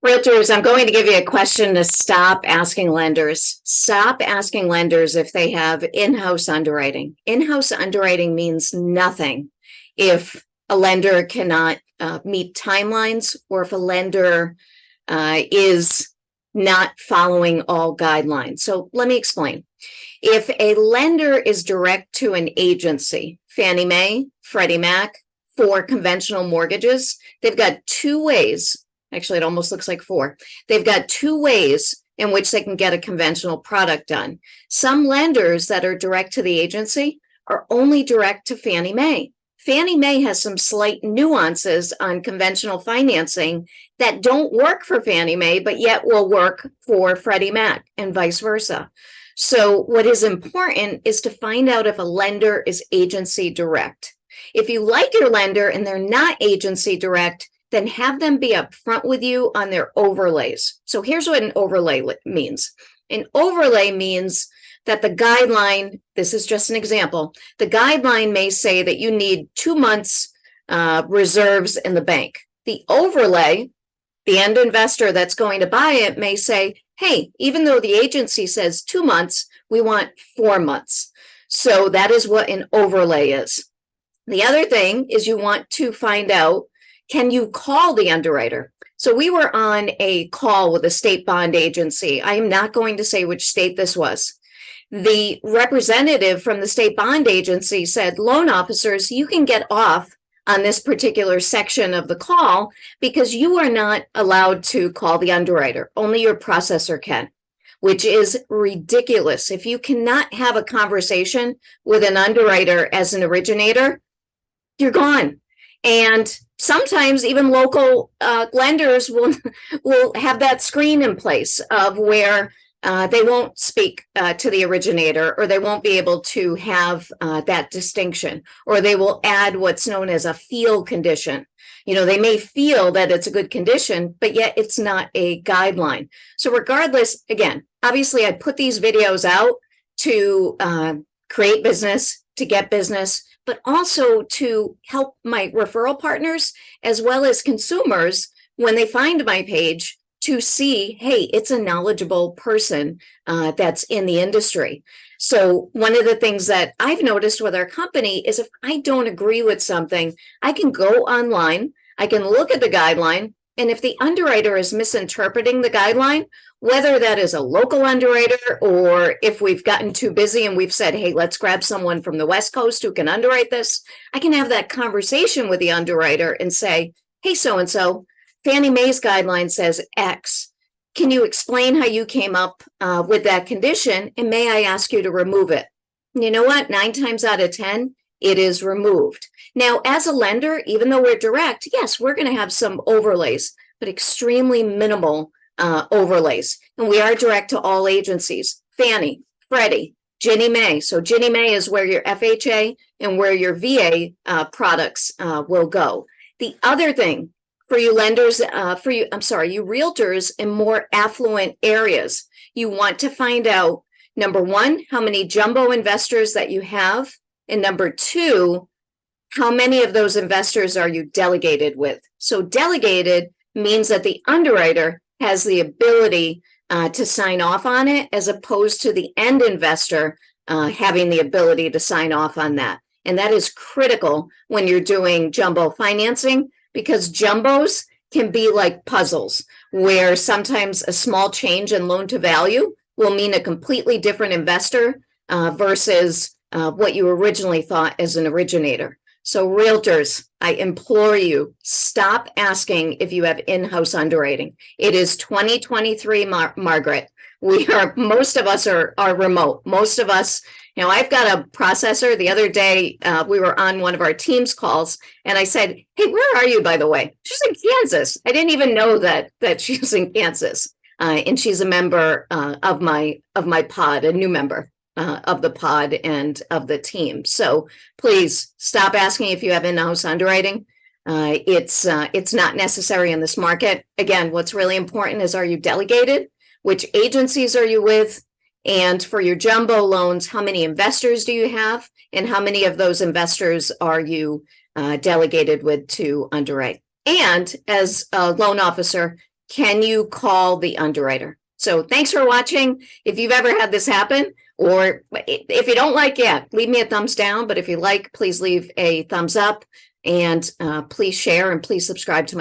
Realtors, I'm going to give you a question to stop asking lenders. Stop asking lenders if they have in-house underwriting. In-house underwriting means nothing if a lender cannot meet timelines or if a lender is not following all guidelines. So let me explain. If a lender is direct to an agency, Fannie Mae, Freddie Mac, for conventional mortgages, they've got two ways. Actually, it almost looks like four. They've got two ways in which they can get a conventional product done. Some lenders that are direct to the agency are only direct to Fannie Mae. Fannie Mae has some slight nuances on conventional financing that don't work for Fannie Mae, but yet will work for Freddie Mac and vice versa. So what is important is to find out if a lender is agency direct. If you like your lender and they're not agency direct, then have them be upfront with you on their overlays. So here's what an overlay means. An overlay means that the guideline, this is just an example, the guideline may say that you need 2 months reserves in the bank. The overlay, the end investor that's going to buy it may say, hey, even though the agency says 2 months, we want 4 months. So that is what an overlay is. The other thing is you want to find out, can you call the underwriter? So we were on a call with a state bond agency. I am not going to say which state this was. The representative from the state bond agency said, loan officers, you can get off on this particular section of the call because you are not allowed to call the underwriter. Only your processor can, which is ridiculous. If you cannot have a conversation with an underwriter as an originator, you're gone. And sometimes even local lenders will have that screen in place of where they won't speak to the originator, or they won't be able to have that distinction, or they will add what's known as a feel condition. You know, they may feel that it's a good condition, but yet it's not a guideline. So regardless, again, obviously I put these videos out to create business, to get business, but also to help my referral partners as well as consumers when they find my page to see, hey, it's a knowledgeable person that's in the industry. So one of the things that I've noticed with our company is if I don't agree with something, I can go online, I can look at the guideline, and if the underwriter is misinterpreting the guideline, whether that is a local underwriter or if we've gotten too busy and we've said, hey, let's grab someone from the West Coast who can underwrite this, I can have that conversation with the underwriter and say, hey, so-and-so, Fannie Mae's guideline says X. Can you explain how you came up with that condition? And may I ask you to remove it? And you know what? 9 times out of 10, it is removed. Now, as a lender, even though we're direct, yes, we're going to have some overlays, but extremely minimal overlays. And we are direct to all agencies, Fannie, Freddie, Ginnie Mae. So Ginnie Mae is where your FHA and where your VA products will go. The other thing for you lenders, you realtors in more affluent areas, you want to find out, number one, how many jumbo investors that you have. And number two, how many of those investors are you delegated with? So delegated means that the underwriter has the ability to sign off on it, as opposed to the end investor having the ability to sign off on that. And that is critical when you're doing jumbo financing, because jumbos can be like puzzles, where sometimes a small change in loan to value will mean a completely different investor versus what you originally thought as an originator. So realtors, I implore you, stop asking if you have in-house underwriting. It is 2023, Margaret. Most of us are remote. Most of us, I've got a processor. The other day, we were on one of our Teams calls, and I said, hey, where are you, by the way? She's in Kansas. I didn't even know that she's in Kansas. And she's a member of my pod, a new member of the pod and of the team. So please stop asking if you have in-house underwriting. It's not necessary in this market. Again, what's really important is, are you delegated? Which agencies are you with? And for your jumbo loans, how many investors do you have? And how many of those investors are you delegated with to underwrite? And as a loan officer, can you call the underwriter? So thanks for watching. If you've ever had this happen, or if you don't like it, leave me a thumbs down. But if you like, please leave a thumbs up, and please share and please subscribe to my